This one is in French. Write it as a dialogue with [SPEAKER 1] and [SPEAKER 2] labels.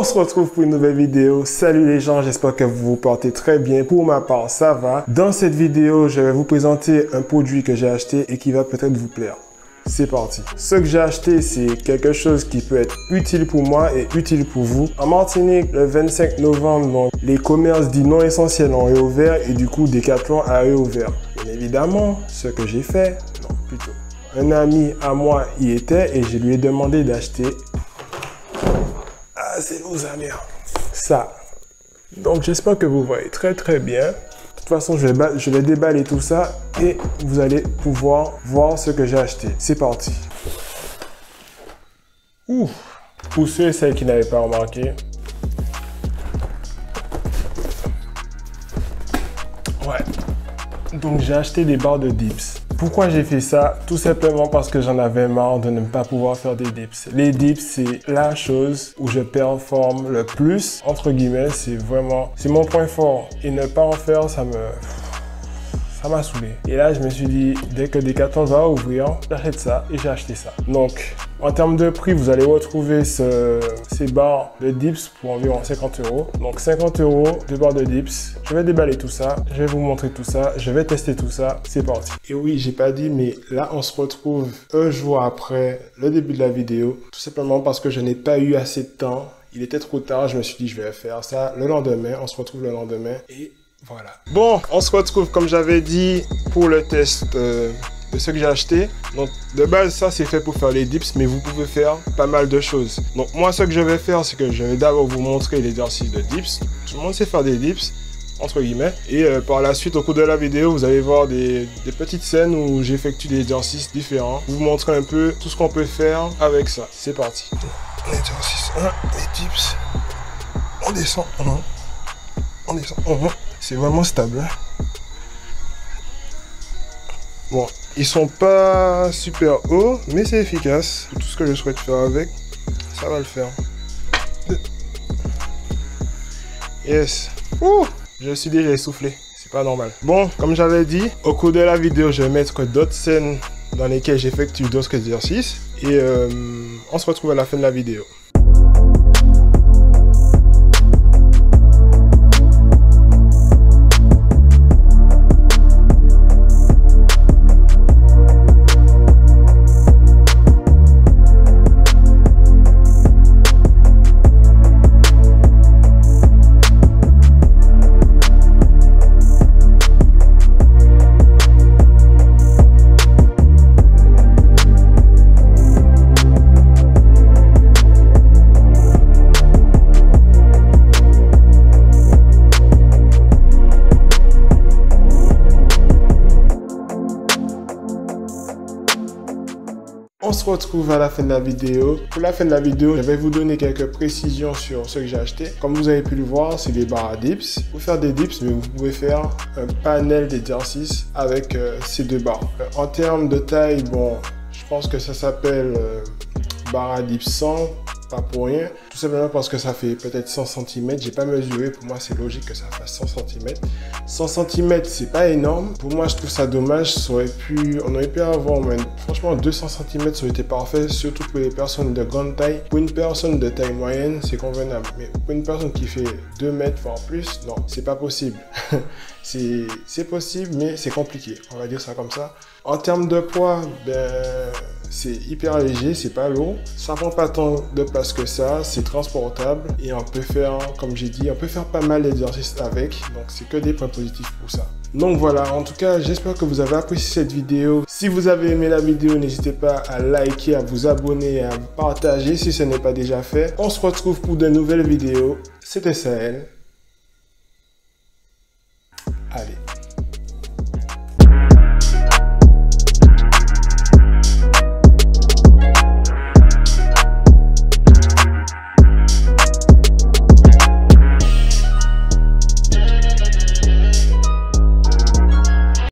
[SPEAKER 1] On se retrouve pour une nouvelle vidéo. Salut les gens, j'espère que vous vous portez très bien. Pour ma part, ça va. Dans cette vidéo, je vais vous présenter un produit que j'ai acheté et qui va peut-être vous plaire. C'est parti. Ce que j'ai acheté, c'est quelque chose qui peut être utile pour moi et utile pour vous. En Martinique, le 25 novembre, donc, les commerces dits non essentiels ont réouvert et du coup, Decathlon a réouvert. Bien évidemment, ce que j'ai fait, non, plutôt, un ami à moi y était et je lui ai demandé d'acheter. Ah, c'est nos amis. Ça. Donc, j'espère que vous voyez très bien. De toute façon, je vais déballer tout ça et vous allez pouvoir voir ce que j'ai acheté. C'est parti. Ouh. Pour ceux et celles qui n'avaient pas remarqué. Ouais. Donc, j'ai acheté des barres de dips. Pourquoi j'ai fait ça? Tout simplement parce que j'en avais marre de ne pas pouvoir faire des dips. Les dips, c'est la chose où je performe le plus, entre guillemets, c'est mon point fort. Et ne pas en faire, ça m'a saoulé. Et là, je me suis dit, dès que Decathlon va ouvrir, j'achète ça et j'ai acheté ça. Donc, en termes de prix, vous allez retrouver ces barres de dips pour environ 50 €. Donc, 50 €, 2 barres de dips. Je vais déballer tout ça, je vais vous montrer tout ça, je vais tester tout ça. C'est parti. Et oui, j'ai pas dit, mais là, on se retrouve un jour après le début de la vidéo. Tout simplement parce que je n'ai pas eu assez de temps. Il était trop tard, je me suis dit, je vais faire ça le lendemain. On se retrouve le lendemain et voilà. Bon, on se retrouve comme j'avais dit pour le test de ce que j'ai acheté. Donc de base, ça c'est fait pour faire les dips, mais vous pouvez faire pas mal de choses. Donc moi, ce que je vais faire, c'est que je vais d'abord vous montrer l'exercice de dips. Tout le monde sait faire des dips, entre guillemets. Et par la suite, au cours de la vidéo, vous allez voir des petites scènes où j'effectue des exercices différents. Vous montrer un peu tout ce qu'on peut faire avec ça. C'est parti. Exercice 1, les dips. On descend, on descend, c'est vraiment stable. Bon, ils sont pas super hauts, mais c'est efficace. Tout ce que je souhaite faire avec, ça va le faire. Yes. Ouh, je suis déjà essoufflé. C'est pas normal. Bon, comme j'avais dit, au cours de la vidéo, je vais mettre d'autres scènes dans lesquelles j'effectue d'autres exercices. Et on se retrouve à la fin de la vidéo. On se retrouve à la fin de la vidéo. Pour la fin de la vidéo, je vais vous donner quelques précisions sur ce que j'ai acheté. Comme vous avez pu le voir, c'est des barres à dips. Pour faire des dips, mais vous pouvez faire un panel d'exercices avec ces deux barres. En termes de taille, bon, je pense que ça s'appelle barre à dips 100. Pas pour rien, tout simplement parce que ça fait peut-être 100 cm. J'ai pas mesuré, pour moi c'est logique que ça fasse 100 cm. 100 cm c'est pas énorme. Pour moi je trouve ça dommage, on aurait pu avoir franchement 200 cm, ça aurait été parfait, surtout pour les personnes de grande taille. Pour une personne de taille moyenne, c'est convenable. Mais pour une personne qui fait 2 mètres voire plus, non, c'est pas possible. c'est possible, mais c'est compliqué, on va dire ça comme ça. En termes de poids, c'est hyper léger, c'est pas lourd. Ça prend pas tant de place que ça, c'est transportable et on peut faire, comme j'ai dit, on peut faire pas mal d'exercices avec. Donc c'est que des points positifs pour ça. Donc voilà, en tout cas, j'espère que vous avez apprécié cette vidéo. Si vous avez aimé la vidéo, n'hésitez pas à liker, à vous abonner, à partager si ce n'est pas déjà fait. On se retrouve pour de nouvelles vidéos. C'était Sahel.